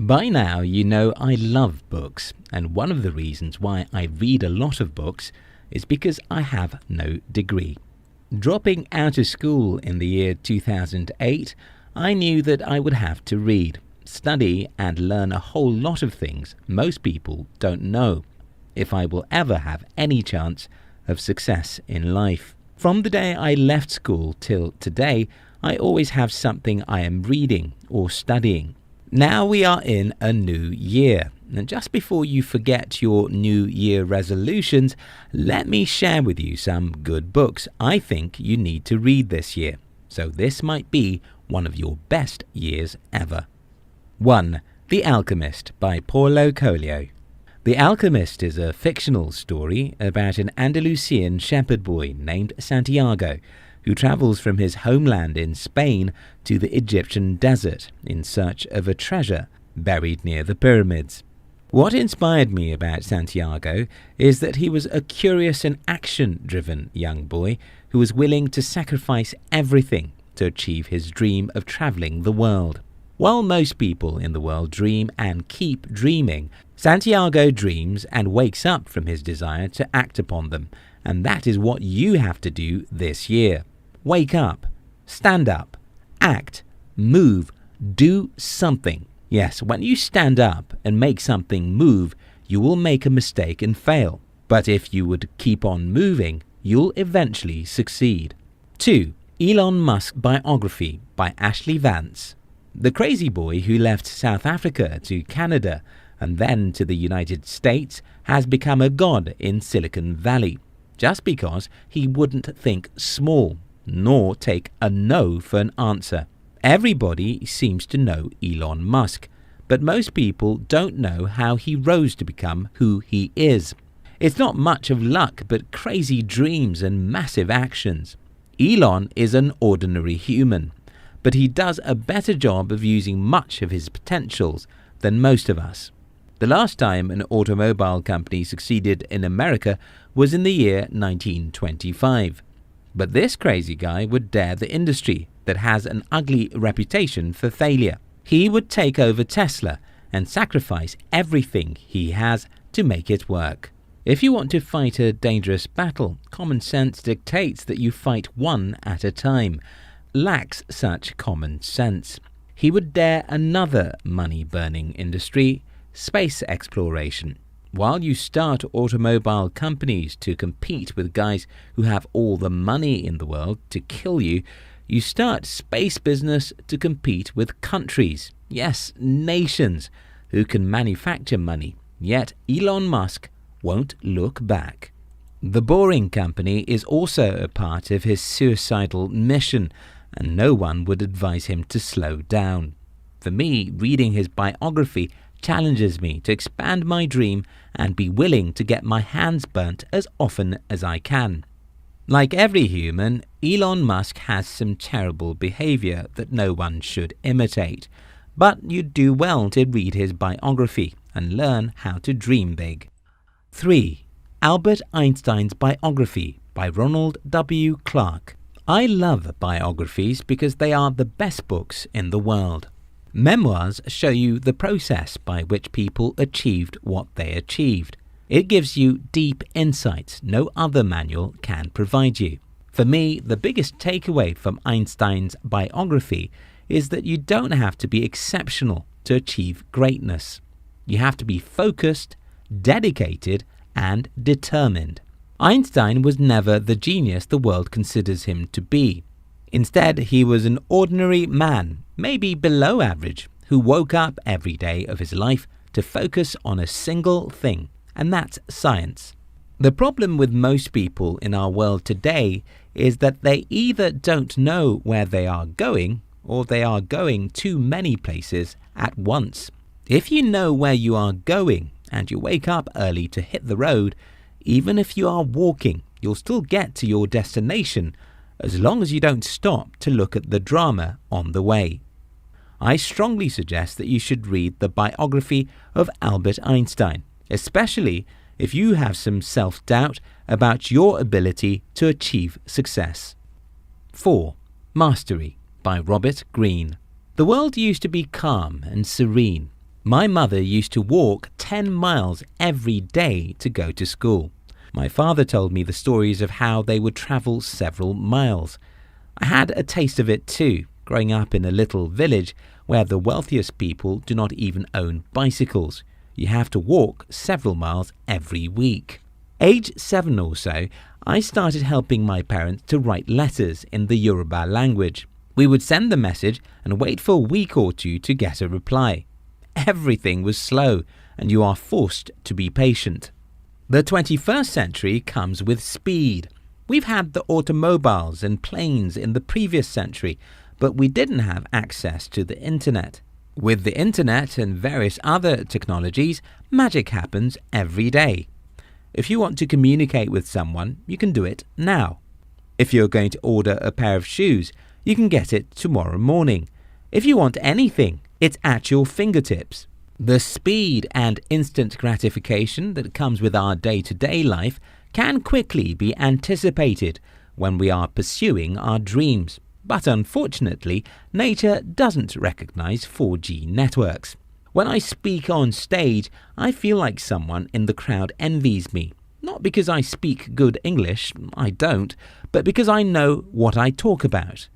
By now, you know I love books, and one of the reasons why I read a lot of books is because I have no degree. Dropping out of school in the year 2008, I knew that I would have to read, study, and learn a whole lot of things most people don't know if I will ever have any chance of success in life. From the day I left school till today, I always have something I am reading or studying. Now we are in a new year, and just before you forget your New Year resolutions, let me share with you some good books I think you need to read this year, so this might be one of your best years ever. 1. The Alchemist by Paulo Coelho. The Alchemist is a fictional story about an Andalusian shepherd boy named Santiago, who travels from his homeland in Spain to the Egyptian desert in search of a treasure buried near the pyramids. What inspired me about Santiago is that he was a curious and action-driven young boy who was willing to sacrifice everything to achieve his dream of traveling the world. While most people in the world dream and keep dreaming, Santiago dreams and wakes up from his desire to act upon them, and that is what you have to do this year. Wake up, stand up, act, move, do something. Yes, when you stand up and make something move, you will make a mistake and fail. But if you would keep on moving, you'll eventually succeed. 2. Elon Musk Biography by Ashley Vance. The crazy boy who left South Africa to Canada and then to the United States has become a god in Silicon Valley, just because he wouldn't think small, nor take a no for an answer. Everybody seems to know Elon Musk, but most people don't know how he rose to become who he is. It's not much of luck, but crazy dreams and massive actions. Elon is an ordinary human, but he does a better job of using much of his potentials than most of us. The last time an automobile company succeeded in America was in the year 1925. But this crazy guy would dare the industry that has an ugly reputation for failure. He would take over Tesla and sacrifice everything he has to make it work. If you want to fight a dangerous battle, common sense dictates that you fight one at a time. Lacks such common sense. He would dare another money-burning industry, space exploration. While you start automobile companies to compete with guys who have all the money in the world to kill you, you start space business to compete with countries, yes, nations, who can manufacture money. Yet Elon Musk won't look back. The Boring Company is also a part of his suicidal mission, and no one would advise him to slow down. For me, reading his biography challenges me to expand my dream and be willing to get my hands burnt as often as I can. Like every human, Elon Musk has some terrible behavior that no one should imitate, but you'd do well to read his biography and learn how to dream big. 3. Albert Einstein's Biography by Ronald W. Clark. I love biographies because they are the best books in the world. Memoirs show you the process by which people achieved what they achieved. It gives you deep insights no other manual can provide you. For me, the biggest takeaway from Einstein's biography is that you don't have to be exceptional to achieve greatness. You have to be focused, dedicated, and determined. Einstein was never the genius the world considers him to be. Instead, he was an ordinary man, maybe below average, who woke up every day of his life to focus on a single thing, and that's science. The problem with most people in our world today is that they either don't know where they are going, or they are going too many places at once. If you know where you are going, and you wake up early to hit the road, even if you are walking, you'll still get to your destination, as long as you don't stop to look at the drama on the way. I strongly suggest that you should read the biography of Albert Einstein, especially if you have some self-doubt about your ability to achieve success. 4. Mastery by Robert Greene. The world used to be calm and serene. My mother used to walk 10 miles every day to go to school. My father told me the stories of how they would travel several miles. I had a taste of it too, growing up in a little village where the wealthiest people do not even own bicycles. You have to walk several miles every week. Age 7 or so, I started helping my parents to write letters in the Yoruba language. We would send the message and wait for a week or two to get a reply. Everything was slow, and you are forced to be patient. The 21st century comes with speed. We've had the automobiles and planes in the previous century, but we didn't have access to the internet. With the internet and various other technologies, magic happens every day. If you want to communicate with someone, you can do it now. If you're going to order a pair of shoes, you can get it tomorrow morning. If you want anything, it's at your fingertips. The speed and instant gratification that comes with our day-to-day life can quickly be anticipated when we are pursuing our dreams. But unfortunately, nature doesn't recognize 4G networks. When I speak on stage, I feel like someone in the crowd envies me. Not because I speak good English, I don't, but because I know what I talk about.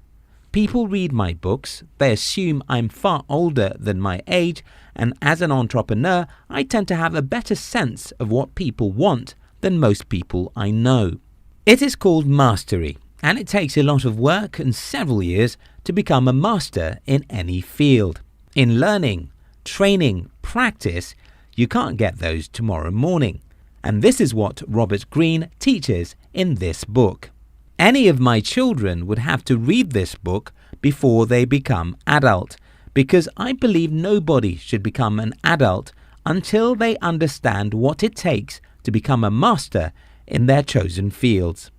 People read my books, they assume I'm far older than my age, and as an entrepreneur, I tend to have a better sense of what people want than most people I know. It is called mastery, and it takes a lot of work and several years to become a master in any field. In learning, training, practice, you can't get those tomorrow morning. And this is what Robert Greene teaches in this book. Any of my children would have to read this book before they become adult, because I believe nobody should become an adult until they understand what it takes to become a master in their chosen fields.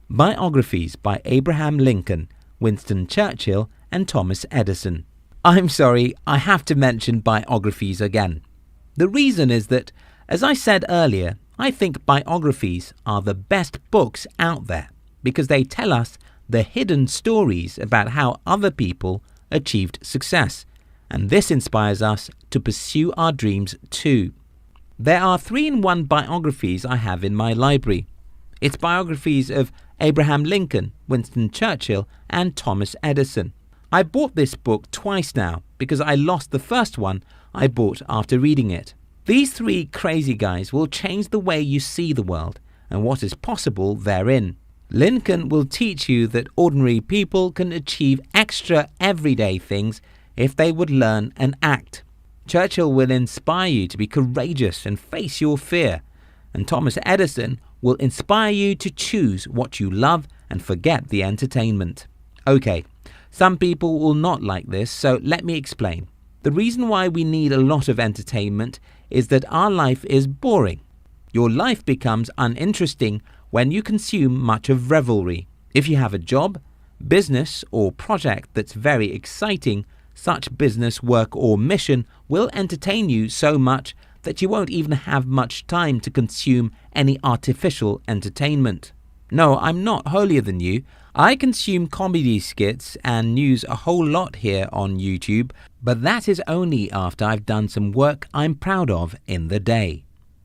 Biographies by Abraham Lincoln, Winston Churchill, and Thomas Edison. I'm sorry, I have to mention biographies again. The reason is that, as I said earlier, I think biographies are the best books out there because they tell us the hidden stories about how other people achieved success, and this inspires us to pursue our dreams too. There are 3-in-1 biographies I have in my library. It's biographies of Abraham Lincoln, Winston Churchill, and Thomas Edison. I bought this book twice now because I lost the first one I bought after reading it. These 3 crazy guys will change the way you see the world and what is possible therein. Lincoln will teach you that ordinary people can achieve extra everyday things if they would learn and act. Churchill will inspire you to be courageous and face your fear. And Thomas Edison will inspire you to choose what you love and forget the entertainment. Okay, some people will not like this, so let me explain. The reason why we need a lot of entertainment is that our life is boring. Your life becomes uninteresting when you consume much of revelry. If you have a job, business, or project that's very exciting, such business, work, or mission will entertain you so much that you won't even have much time to consume any artificial entertainment. No, I'm not holier than you. I consume comedy skits and news a whole lot here on YouTube, but that is only after I've done some work I'm proud of in the day.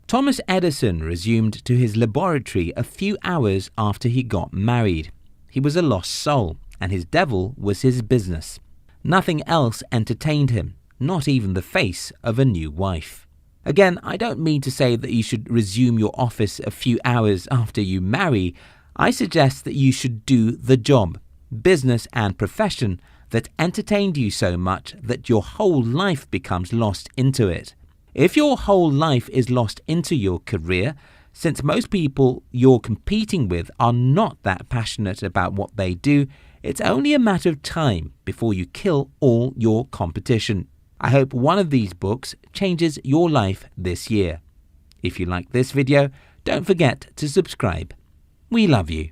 Thomas Edison resumed to his laboratory a few hours after he got married. He was a lost soul, and his devil was his business. Nothing else entertained him, not even the face of a new wife. Again, I don't mean to say that you should resume your office a few hours after you marry. I suggest that you should do the job, business and profession that entertained you so much that your whole life becomes lost into it. If your whole life is lost into your career, since most people you're competing with are not that passionate about what they do, it's only a matter of time before you kill all your competition. I hope one of these books changes your life this year. If you like this video, don't forget to subscribe. We love you.